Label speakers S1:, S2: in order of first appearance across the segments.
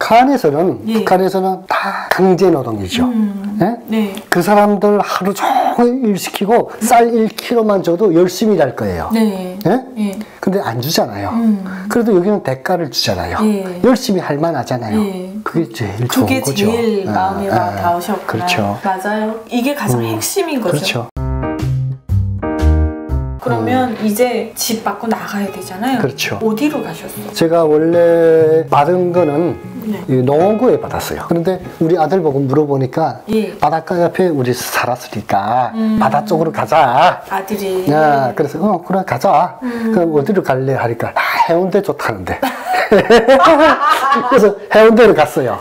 S1: 북한에서는 다 강제 노동이죠. 예?
S2: 네.
S1: 그 사람들 하루 종일 일 시키고 쌀 1kg만 줘도 열심히 일할 거예요.
S2: 네.
S1: 예?
S2: 예.
S1: 근데 안 주잖아요. 그래도 여기는 대가를 주잖아요.
S2: 예.
S1: 열심히 할 만하잖아요.
S2: 예.
S1: 그게 제일 좋은
S2: 그게
S1: 거죠.
S2: 제일 마음에 와 닿으셨구나.
S1: 그렇죠.
S2: 맞아요. 이게 가장 핵심인 거죠.
S1: 그렇죠.
S2: 그러면 이제 집 밖으로 나가야 되잖아요.
S1: 그렇죠.
S2: 어디로 가셨어요?
S1: 제가 원래 받은 거는
S2: 네.
S1: 이 농원구에 받았어요. 그런데 우리 아들 보고 물어보니까
S2: 예.
S1: 바닷가 옆에 우리 살았으니까 바다 쪽으로 가자.
S2: 아들이.
S1: 야, 그래서 그래 가자. 그럼 어디로 갈래 하니까 해운대 좋다는데. 그래서 해운대로 갔어요.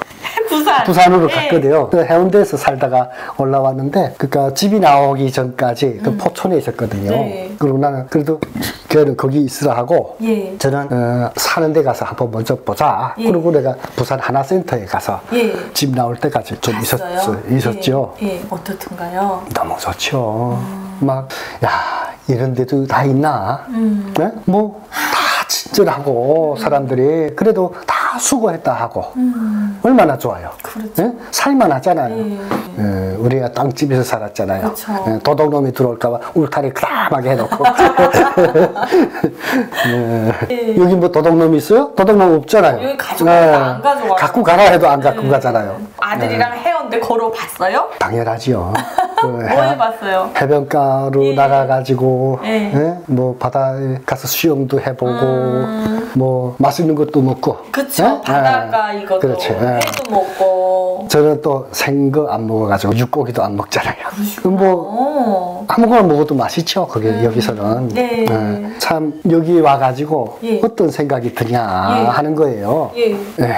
S1: 부산으로
S2: 예.
S1: 갔거든요. 그 해운대에서 살다가 올라왔는데, 그러니까 집이 나오기 전까지 그 포천에 있었거든요.
S2: 네.
S1: 그리고 나는 그래도 걔는 거기 있으라 하고,
S2: 예.
S1: 저는 사는 데 가서 한번 먼저 보자.
S2: 예.
S1: 그리고 내가 부산 하나센터에 가서
S2: 예.
S1: 집 나올 때까지 좀 있었죠.
S2: 예. 예. 어떻든가요?
S1: 너무 좋죠. 막, 야, 이런 데도 다 있나? 네? 뭐, 다 친절하고, 사람들이. 그래도 다 수고했다 하고. 얼마나 좋아요.
S2: 그렇죠.
S1: 네? 살만하잖아요.
S2: 예.
S1: 우리가 땅집에서 살았잖아요.
S2: 그렇죠.
S1: 도둑놈이 들어올까봐 울타리 크람하게 해놓고.
S2: 예.
S1: 여기 뭐 도둑놈이 있어요? 도둑놈 없잖아요.
S2: 여기 가져가도 안 가져가요.
S1: 갖고 가라 해도 안 갖고 가잖아요.
S2: 아들이랑 해운대 걸어봤어요?
S1: 당연하지요.
S2: 뭐 해봤어요?
S1: 해변가로
S2: 예.
S1: 나가가지고
S2: 예.
S1: 예? 뭐 바다에 가서 수영도 해보고 뭐 맛있는 것도 먹고.
S2: 그쵸.
S1: 예?
S2: 바닷가 이것도
S1: 그렇지. 예.
S2: 회도 먹고.
S1: 저는 또 생거 안 먹어가지고 육고기도 안 먹잖아요. 뭐
S2: 어.
S1: 아무거나 먹어도 맛있죠. 그게 여기서는.
S2: 네.
S1: 예. 참 여기 와가지고
S2: 예.
S1: 어떤 생각이 드냐
S2: 예.
S1: 하는 거예요.
S2: 예.
S1: 예.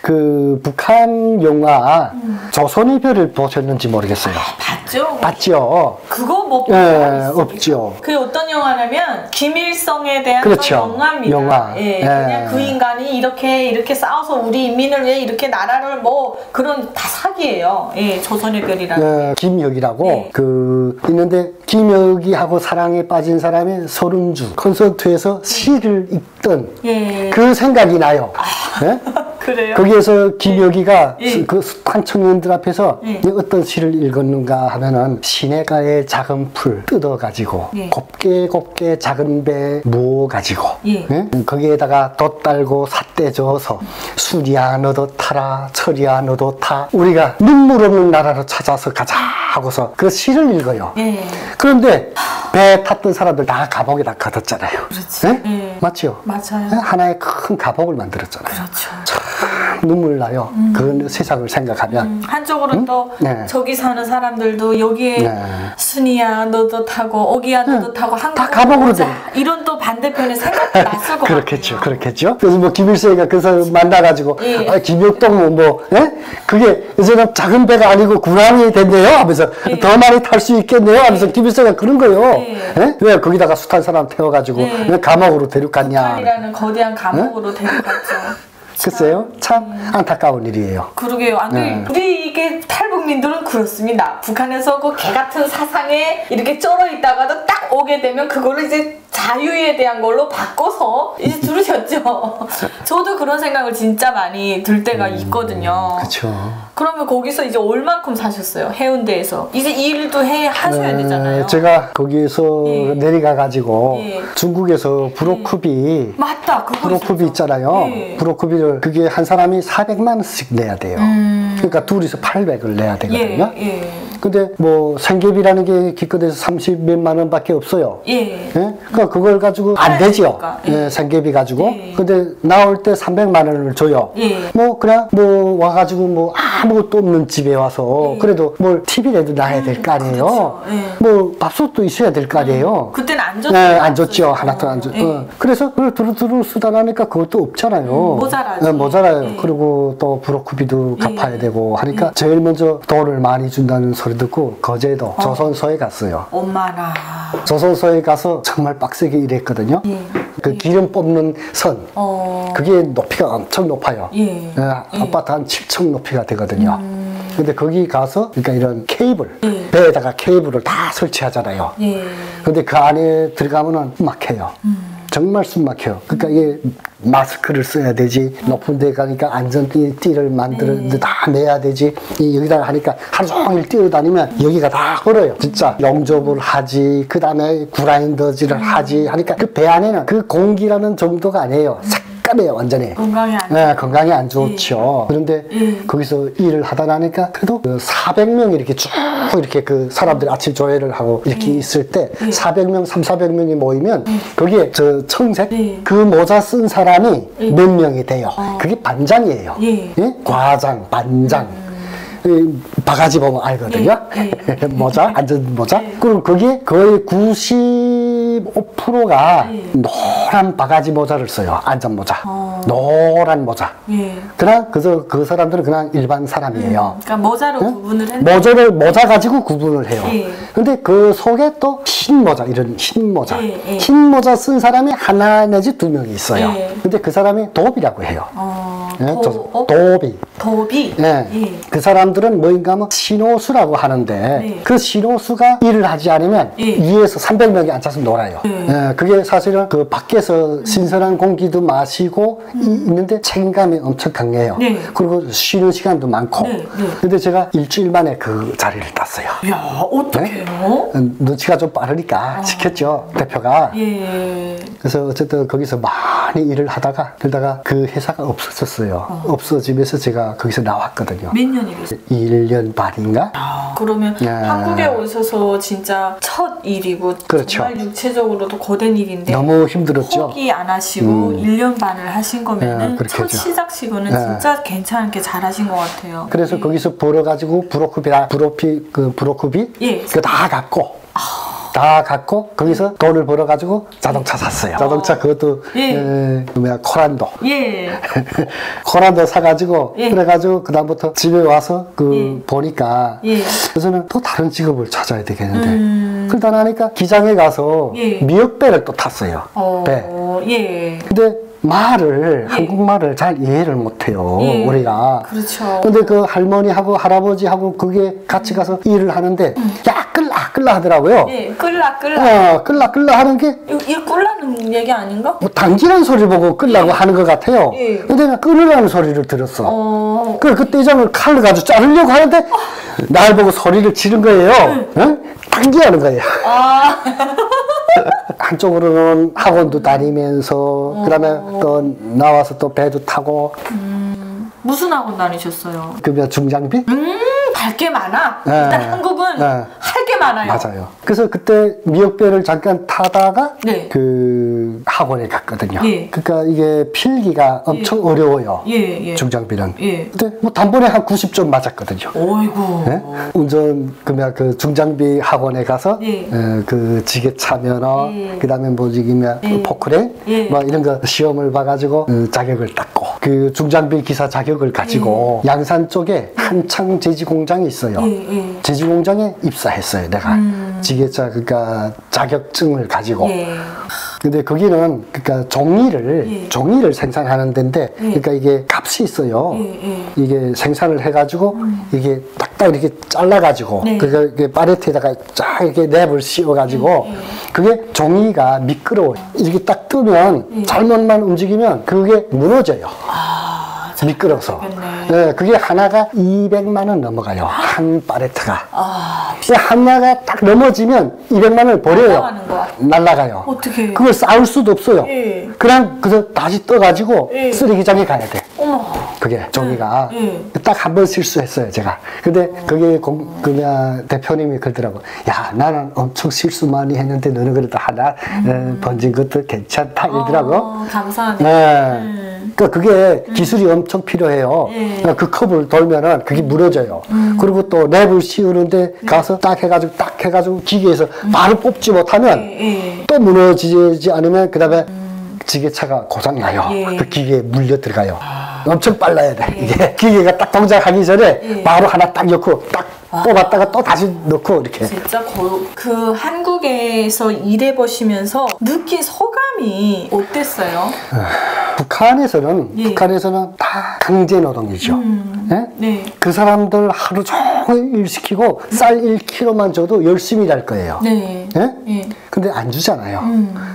S1: 그 북한 영화 조선의 별을 보셨는지 모르겠어요.
S2: 봤죠?
S1: 봤죠?
S2: 그거 못
S1: 예,
S2: 봤어요.
S1: 없죠.
S2: 그게 어떤 영화냐면 김일성에 대한
S1: 그렇죠.
S2: 영화입니다.
S1: 영화.
S2: 예,
S1: 예.
S2: 그냥 그 인간이 이렇게 싸워서 우리 인민을 위해 이렇게 나라를 뭐 그런 다 사기예요. 예, 조선의 별이라는.
S1: 김혁이라고
S2: 예.
S1: 그 있는데 김혁이하고 사랑에 빠진 사람이 서른주 콘서트에서 시를 읽던
S2: 예.
S1: 그 생각이 나요. 예?
S2: 그래요?
S1: 거기에서 김혁이가
S2: 예.
S1: 그 숱한 청년들 앞에서
S2: 예.
S1: 어떤 시를 읽었는가 하면은 시내가의 작은 풀 뜯어가지고
S2: 예.
S1: 곱게 작은 배 모아가지고
S2: 예.
S1: 거기에다가 돛 달고 삿대 저어서 술이야 너도 타라 철이야 너도 타 우리가 눈물 없는 나라로 찾아서 가자 하고서 그 시를 읽어요.
S2: 예.
S1: 그런데 배 탔던 사람들 다 감옥에 다 가뒀잖아요.
S2: 그렇지.
S1: 예?
S2: 예.
S1: 맞죠?
S2: 맞아요.
S1: 하나의 큰 감옥을 만들었잖아요.
S2: 그렇죠.
S1: 참 눈물 나요. 그 세상을 생각하면.
S2: 한쪽으로는 또
S1: 네.
S2: 저기 사는 사람들도 여기에
S1: 네.
S2: 순이야 너도 타고 오기야 너도 타고 한국으로
S1: 감옥으로
S2: 오자.
S1: 돼.
S2: 이런 또 반대편의 생각도 났을 것
S1: 그렇겠죠,
S2: 같아요.
S1: 그렇겠죠. 그래서 뭐 김일성이가 그 사람 만나가지고
S2: 예.
S1: 김혁동 뭐, 예? 그게 이제는 작은 배가 아니고 군함이 됐네요. 하면서
S2: 예.
S1: 더 많이 탈 수 있겠네요. 하면서 김일성이가 그런 거예요.
S2: 예.
S1: 예? 왜 거기다가 숱한 사람 태워가지고
S2: 예.
S1: 왜 감옥으로 데려갔냐.
S2: 북한이라는 거대한 감옥으로 데려갔죠.
S1: 글쎄요, 참 안타까운 일이에요.
S2: 그러게요. 아니, 우리 이게 탈북민들은 그렇습니다. 북한에서 그 개 같은 사상에 이렇게 쩔어 있다가도 딱 오게 되면 그거를 이제 자유에 대한 걸로 바꿔서 이제 들으셨죠. 저도 그런 생각을 진짜 많이 들 때가 있거든요.
S1: 그렇죠.
S2: 그러면 거기서 이제 얼만큼 사셨어요? 해운대에서. 이제 이 일도 하셔야 되잖아요.
S1: 제가 거기에서
S2: 예.
S1: 내려가가지고
S2: 예.
S1: 중국에서 브로커비
S2: 맞다. 그거
S1: 브로커비 있잖아요.
S2: 예.
S1: 브로커비를 그게 한 사람이 400만 원씩 내야 돼요. 그러니까 둘이서 800을 내야 되거든요.
S2: 예. 예.
S1: 근데 뭐 생계비라는 게 기껏해서 30 몇만 원밖에 없어요.
S2: 예.
S1: 예? 그러니까 그걸 가지고 안
S2: 팔아야
S1: 되죠.
S2: 되니까. 예.
S1: 예, 생계비 가지고.
S2: 예.
S1: 근데 나올 때 300만 원을 줘요.
S2: 예.
S1: 뭐 그냥 뭐 와가지고 뭐 아무것도 없는 집에 와서
S2: 예.
S1: 그래도 뭘 TV라도 놔야 될 거 아니에요.
S2: 그렇죠. 예.
S1: 뭐 밥솥도 있어야 될 거 아니에요.
S2: 그때는 안 줬죠.
S1: 네, 안 줬죠. 하나도 안 줬.
S2: 예.
S1: 그래서 그걸 두루두루 쓰다라니까 그것도 없잖아요.
S2: 모자라지.
S1: 네, 모자라요.
S2: 예.
S1: 그리고 또 브로커비도
S2: 예.
S1: 갚아야 되고 하니까 제일 먼저 돈을 많이 준다는 소리 듣고 거제도 조선소에 갔어요.
S2: 엄마나.
S1: 조선소에 가서 정말 빡세게 일했거든요.
S2: 예.
S1: 그 기름 뽑는 선. 그게 높이가 엄청 높아요.
S2: 예.
S1: 아파트 한 7층 높이가 되거든요. 근데 거기 가서 그러니까 이런 케이블
S2: 예.
S1: 배에다가 케이블을 다 설치하잖아요.
S2: 예.
S1: 근데 그 안에 들어가면은 막혀요. 정말 숨 막혀요. 그러니까 이게 마스크를 써야 되지, 높은 데 가니까 안전띠를 만들어 다 내야 되지, 여기다가 하니까 하루 종일 뛰어다니면 여기가 다 얼어요. 진짜 영접을 하지, 그 다음에 그라인더질을 하지 하니까 그 배 안에는 그 공기라는 정도가 아니에요. 삭감해요, 완전히.
S2: 건강에 안
S1: 네, 건강에 안 좋죠. 그런데 거기서 일을 하다 나니까 그래도 400명이 이렇게 쭉 이렇게 그 사람들이 아침 조회를 하고 이렇게 있을 때 400명, 3,400명이 모이면 거기에 저 청색 그 모자 쓴 사람이 몇 명이 돼요. 그게 반장이에요. 예? 과장, 반장. 바가지 보면 알거든요. 모자, 안전 모자. 그럼 거기에 거의 95%가 노란 바가지 모자를 써요. 안전 모자. 노란 모자. 그냥 그 사람들은 그냥 일반 사람이에요.
S2: 그러니까 모자로 구분을 했는데
S1: 모자 가지고 구분을 해요. 근데 그 속에 또 흰 모자, 이런 흰 모자. 흰 모자 쓴 사람이 하나 내지 두 명이 있어요. 근데 그 사람이 도비라고 해요. 도비.
S2: 도비?
S1: 그 사람들은 뭐인가 하면 신호수라고 하는데 그 신호수가 일을 하지 않으면 위에서 300명이 앉아서 놀아요. 그게 사실은 그 밖에서 신선한 공기도 마시고 있는데 책임감이 엄청 강해요. 그리고 쉬는 시간도 많고. 근데 제가 일주일 만에 그 자리를 땄어요.
S2: 야, 어떡해요?
S1: 눈치가 좀 빠르니까 시켰죠, 대표가. 그래서 어쨌든 거기서 많이 일을 하다가 그러다가 그 회사가 없어졌어요. 없어지면서 제가 거기서 나왔거든요.
S2: 몇 년이겠어요?
S1: 1년 반인가?
S2: 그러면 한국에 오셔서 진짜 첫 일이고
S1: 그렇죠.
S2: 정말 육체적으로도 거된 일인데
S1: 너무 힘들었죠.
S2: 포기 안 하시고 1년 반을 하신 거면은 첫
S1: 했죠.
S2: 시작시고는 진짜 괜찮게 잘하신 것 같아요.
S1: 그래서 거기서 벌어가지고 브로커비 그거 다 갖고 거기서 돈을 벌어가지고 자동차 샀어요. 자동차 그것도 코란도. 코란도 사가지고 그래가지고 그 다음부터 집에 와서 보니까 그래서는 또 다른 직업을 찾아야 되겠는데 그러다 나니까 기장에 가서 미역배를 또 탔어요. 배. 근데 한국말을 잘 이해를 못해요, 우리가.
S2: 그렇죠.
S1: 근데 그 할머니하고 할아버지하고 그게 같이 가서 일을 하는데, 야, 끌라 하더라고요.
S2: 끌라.
S1: 끌라 하는 게,
S2: 이 끌라는 얘기 아닌가?
S1: 뭐 당기란 소리 보고 끌라고 하는 것 같아요. 근데 내가 끌으라는 소리를 들었어. 그때 이장을 칼로 가지고 자르려고 하는데, 날 보고 소리를 지른 거예요. 당기하는 거예요. 한쪽으로는 학원도 다니면서 그다음에 또 나와서 또 배도 타고.
S2: 무슨 학원 다니셨어요?
S1: 그러면 중장비?
S2: 할 게 많아. 일단 한국은 할 게 많아요.
S1: 맞아요. 그래서 그때 미역배를 잠깐 타다가 그 학원에 갔거든요. 그러니까 이게 필기가 엄청 어려워요. 중장비는. 근데 뭐 단번에 한 90점 맞았거든요.
S2: 어이구.
S1: 운전 그 중장비 학원에 가서 그 지게차 면허, 그다음에 뭐 지기면 포크레인 뭐 이런 거 시험을 봐가지고 자격을 땄고 그 중장비 기사 자격을 가지고 양산 쪽에 한창 제지 공장이 있어요. 제지 공장에 입사했어요, 내가. 지게차 그러니까 자격증을 가지고. 근데 거기는 그러니까 종이를 생산하는 데인데 그러니까 이게 값이 있어요. 이게 생산을 해가지고 이게 딱딱 이렇게 잘라가지고 그러니까 이게 팔레트에다가 쫙 이렇게 랩을 씌워가지고 그게 종이가 미끄러워. 이렇게 딱 뜨면 잘못만 움직이면 그게 무너져요. 미끄러서. 그게 하나가 200만 원 넘어가요. 한 팔레트가. 하나가 딱 넘어지면 200만 원을 버려요. 날아가요.
S2: 어떻게?
S1: 그걸 쌓을 수도 없어요. 그냥 그래서 다시 떠가지고 쓰레기장에 가야 돼. 그게 종이가 딱 한 번 실수했어요, 제가. 근데 그게 대표님이 그러더라고. 야, 나는 엄청 실수 많이 했는데 너는 그래도 하나 번진 것도 괜찮다 이러더라고.
S2: 감사합니다.
S1: 그러니까 그게 기술이 엄청 필요해요. 그 컵을 돌면은 그게 무너져요. 그리고 또 랩을 씌우는데 가서 딱 해가지고 기계에서 바로 뽑지 못하면 또 무너지지 않으면 그 다음에 지게차가 고장나요. 그 기계에 물려 들어가요. 엄청 빨라야 돼. 이게 기계가 딱 동작하기 전에 바로 하나 딱 넣고 딱 뽑았다가 또 다시 넣고 이렇게.
S2: 진짜 그 한국에서 일해보시면서 느낀 소감이 어땠어요?
S1: 북한에서는
S2: 예.
S1: 다 강제 노동이죠. 예?
S2: 네.
S1: 그 사람들 하루 종일 일 시키고 쌀 1kg만 줘도 열심히 일할 거예요.
S2: 네.
S1: 예?
S2: 예.
S1: 근데 안 주잖아요.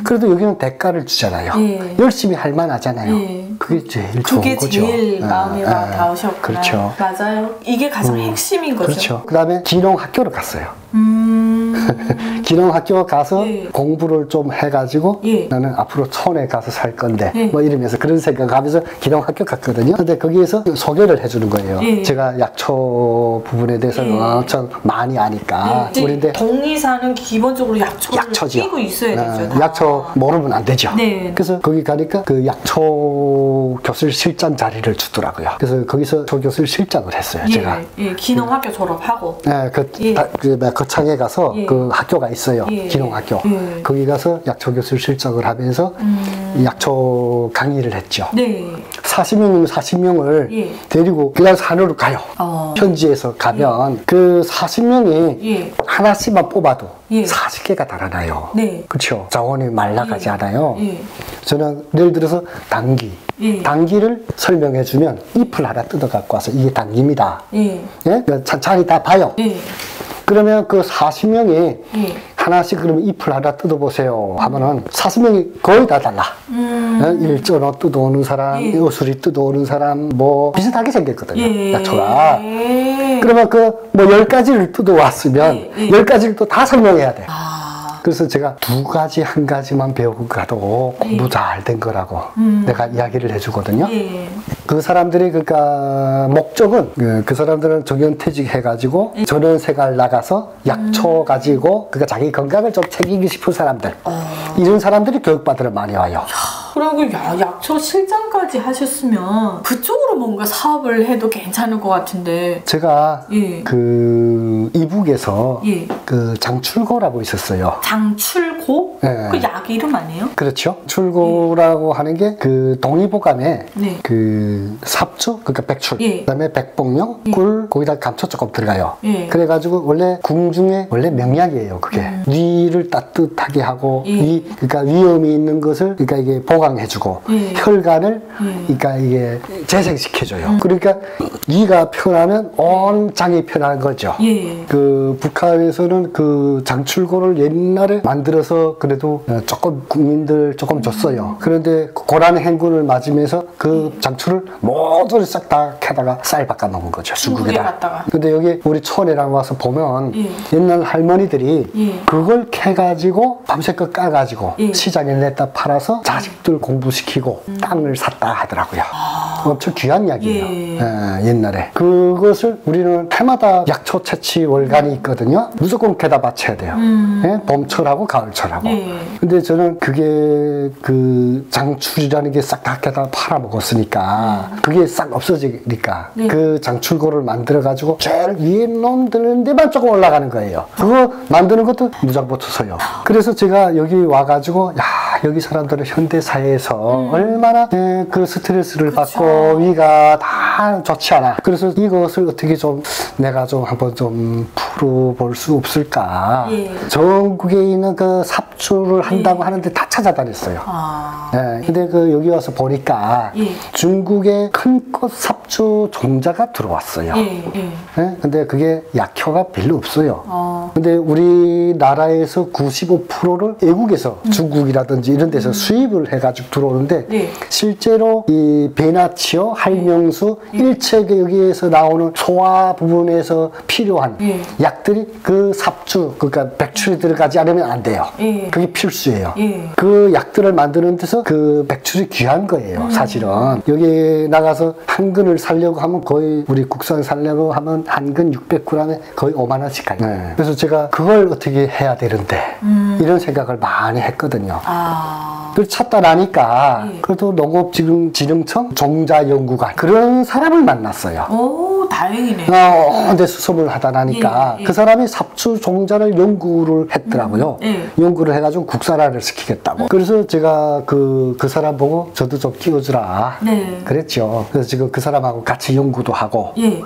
S1: 그래도 여기는 대가를 주잖아요.
S2: 예.
S1: 열심히 할 만하잖아요.
S2: 예.
S1: 그게 제일 좋은
S2: 그게
S1: 거죠.
S2: 제일 마음에 와 닿으셨구나.
S1: 그렇죠.
S2: 맞아요. 이게 가장 핵심인 거죠.
S1: 그렇죠. 그 다음에 기농학교를 갔어요. 기농학교 가서
S2: 예.
S1: 공부를 좀 해가지고
S2: 예.
S1: 나는 앞으로 촌에 가서 살 건데
S2: 예.
S1: 뭐 이러면서 그런 생각하면서 기농학교 갔거든요. 근데 거기에서 소개를 해주는 거예요.
S2: 예.
S1: 제가 약초 부분에 대해서
S2: 예.
S1: 엄청 많이 아니까.
S2: 네.
S1: 우리인데
S2: 동의사는 기본적으로 약초를
S1: 약초죠.
S2: 끼고 있어야 되죠. 다.
S1: 약초 모르면 안 되죠.
S2: 네.
S1: 그래서 거기 가니까 그 약초 교실 실장 자리를 주더라고요. 그래서 거기서 조 교실 실장을 했어요. 제가.
S2: 예, 기농학교 졸업하고.
S1: 네,
S2: 예.
S1: 거창에 가서
S2: 예.
S1: 그 학교가 있어요.
S2: 예.
S1: 기농학교.
S2: 예.
S1: 거기 가서 약초 교실 실장을 하면서 약초 강의를 했죠.
S2: 네.
S1: 40명이면 40명을
S2: 예.
S1: 데리고 그냥 산으로 가요. 현지에서 가면 그 40명이
S2: 예.
S1: 하나씩만 뽑아도
S2: 예.
S1: 40개가 달아나요.
S2: 네.
S1: 그렇죠. 자원이 말라가지 않아요.
S2: 예.
S1: 저는 예를 들어서 당귀.
S2: 예.
S1: 당귀를 설명해 주면 잎을 하나 뜯어 갖고 와서 이게 당귀입니다.
S2: 예.
S1: 예? 찬찬히 다 봐요.
S2: 예.
S1: 그러면 그 40명이
S2: 예.
S1: 하나씩 그러면 잎을 하나 뜯어보세요 하면은 40명이 거의 다 달라. 일전어 뜯어오는 사람,
S2: 예.
S1: 어수리 뜯어오는 사람, 뭐 비슷하게 생겼거든요.
S2: 예.
S1: 약초가.
S2: 예.
S1: 그러면 그 뭐 10가지를 뜯어왔으면
S2: 예. 예.
S1: 10가지를 또 다 설명해야 돼.
S2: 아.
S1: 그래서 제가 2가지, 1가지만 배우고 가도 공부 잘 된 거라고 내가 이야기를 해주거든요.
S2: 예.
S1: 그 사람들이 그러니까 목적은 그 사람들은 정년퇴직 해가지고 전원 생활 나가서 약초 가지고 그러니까 자기 건강을 좀 챙기고 싶은 사람들 이런 사람들이 교육받으러 많이 와요.
S2: 그리고 약초 실장까지 하셨으면 그쪽으로 뭔가 사업을 해도 괜찮을 것 같은데.
S1: 제가
S2: 예.
S1: 그 이북에서
S2: 예.
S1: 그 장출고라고 있었어요.
S2: 장출고?
S1: 네.
S2: 그 약 이름 아니에요?
S1: 그렇죠. 출고라고 하는 게 그 동의보감에
S2: 네.
S1: 그 삽주, 그러니까 백출,
S2: 예.
S1: 그다음에 백봉령, 꿀, 거기다 감초 조금 들어가요.
S2: 예.
S1: 그래가지고 원래 궁중에 원래 명약이에요. 그게 위를 따뜻하게 하고
S2: 예.
S1: 그러니까 위험이 있는 것을 그러니까 이게 보강해주고
S2: 예.
S1: 혈관을 그러니까 이게 재생시켜줘요. 그러니까 위가 편하면 온 장이 편한 거죠.
S2: 예.
S1: 그 북한에서는 그 장출고를 옛날에 만들어서 그래도 조금 국민들 조금 줬어요. 그런데 고란 행군을 맞으면서 그 장출을 모두 싹 다 캐다가 쌀 바꿔 놓은 거죠.
S2: 중국에
S1: 중국에다.
S2: 갔다가.
S1: 근데 여기 우리 촌에랑 와서 보면
S2: 예.
S1: 옛날 할머니들이
S2: 예.
S1: 그걸 캐가지고 밤새껏 까가지고
S2: 예.
S1: 시장에 냈다 팔아서 자식들 공부시키고 땅을 샀다 하더라고요. 엄청 귀한 약이에요.
S2: 예.
S1: 옛날에. 그것을 우리는 해마다 약초 채취 월간이 있거든요. 무조건 캐다 바쳐야 돼요. 예? 봄철하고 가을철하고.
S2: 예.
S1: 근데 저는 그게 그 장출이라는 게 싹 다 캐다 팔아먹었으니까 그게 싹 없어지니까
S2: 예.
S1: 그 장출고를 만들어가지고 제일 위에 놈드는 데만 조금 올라가는 거예요. 그거 만드는 것도 무장보투 서요. 그래서 제가 여기 와가지고 야 여기 사람들은 현대사회에서 얼마나 그 스트레스를 받고 위가 다 좋지 않아. 그래서 이것을 어떻게 좀 내가 좀 한번 좀 풀어볼 수 없을까.
S2: 예.
S1: 전국에 있는 그 삽주를 한다고 하는데 다 찾아다녔어요. 근데 그 여기 와서 보니까
S2: 예.
S1: 중국의 큰 꽃 삽주 종자가 들어왔어요.
S2: 예. 예.
S1: 근데 그게 약효가 별로 없어요. 근데 우리나라에서 95%를 외국에서 중국이라든지 이런 데서 수입을 해가지고 들어오는데
S2: 예.
S1: 실제로 이 베나치오, 할명수, 일체계 여기에서 나오는 소화 부분에서 필요한
S2: 예.
S1: 약들이 그 삽주, 그러니까 백출이 들어가지 않으면 안 돼요.
S2: 예.
S1: 그게 필수예요.
S2: 예.
S1: 그 약들을 만드는 데서 그 백출이 귀한 거예요, 사실은. 여기 나가서 한 근을 살려고 하면 거의 우리 국산 살려고 하면 한 근 600g에 거의 5만 원씩 가요. 그래서 제가 그걸 어떻게 해야 되는데 이런 생각을 많이 했거든요. 그걸 찾다 나니까
S2: 예.
S1: 그래도 농업진흥청 종자연구관 그런 사람을 만났어요.
S2: 오, 다행이네.
S1: 근데 수습을 하다 나니까
S2: 예.
S1: 그 사람이 삽주 종자를 연구를 했더라고요.
S2: 예.
S1: 연구를 해가지고 국산화를 시키겠다고. 그래서 제가 그 사람 보고 저도 좀 끼워주라.
S2: 네.
S1: 그랬죠. 그래서 지금 그 사람하고 같이 연구도 하고.
S2: 예.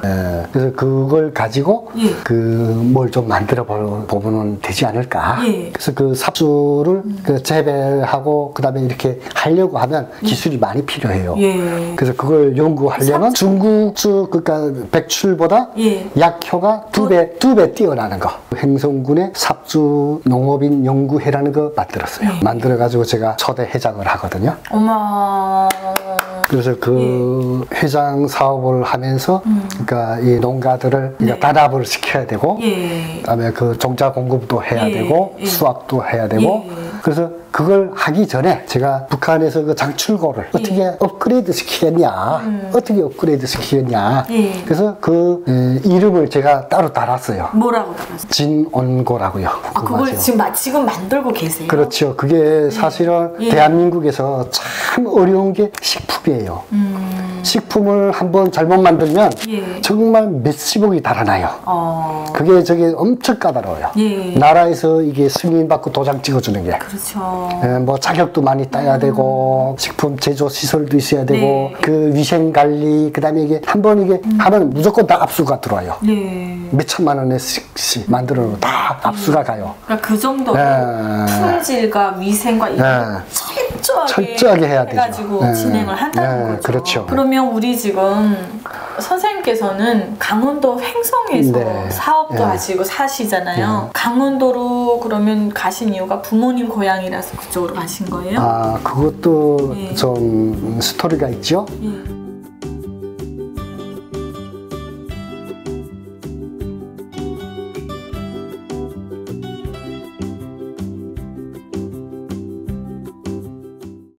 S1: 그래서 그걸 가지고
S2: 예.
S1: 뭘 좀 만들어 보면 되지 않을까.
S2: 예.
S1: 그래서 그 삽주를 그 재배하고 그다음에 이렇게 하려고 하면 기술이 많이 필요해요.
S2: 예.
S1: 그래서 그걸 연구하려면 중국주 그러니까 백출보다
S2: 예.
S1: 약효가 두 배 뛰어나는 거. 행성군의 삽주 농업인 연구회라는 거 만들었어요. 만들어 가지고 제가 초대 회장을 하거든요.
S2: 어머.
S1: 그래서 그 회장 사업을 하면서 그러니까 이 농가들을 단합을 시켜야 되고
S2: 예.
S1: 그다음에 그 종자 공급도 해야
S2: 예.
S1: 되고
S2: 예.
S1: 수확도 해야 되고
S2: 예.
S1: 그래서 그걸 하기 전에 제가 북한에서 그 장출고를 어떻게 업그레이드 시키겠냐 어떻게 업그레이드 시키겠냐
S2: 예.
S1: 그래서 그 이름을 제가 따로 달았어요.
S2: 뭐라고 들었어요?
S1: 진원고라고요.
S2: 그걸 지금 만들고 계세요?
S1: 그렇죠. 그게 사실은
S2: 예.
S1: 대한민국에서 참 어려운 게 식품이에요. 식품을 한번 잘못 만들면
S2: 예.
S1: 정말 몇십억이 달아나요. 그게 저게 엄청 까다로워요.
S2: 예.
S1: 나라에서 이게 승인받고 도장 찍어주는 게.
S2: 그렇죠.
S1: 뭐 자격도 많이 따야 되고 식품 제조 시설도 있어야 되고
S2: 네.
S1: 그 위생 관리 그다음에 이게 한번 이게 하면 무조건 다 압수가 들어와요.
S2: 네.
S1: 몇 천만 원씩 만들어 놓으면 다 압수가 가요.
S2: 그러니까 그 정도로 품질과 위생과 이걸 철저하게
S1: 해야 되죠.
S2: 해가지고 진행을 한다는 거죠.
S1: 그렇죠.
S2: 그러면 우리 지금 선생님께서는 강원도 횡성에서
S1: 네.
S2: 사업도 하시고 사시잖아요. 강원도로 그러면 가신 이유가 부모님 고향이라서 그쪽으로 가신 거예요?
S1: 그것도
S2: 예.
S1: 좀 스토리가 있죠.
S2: 예.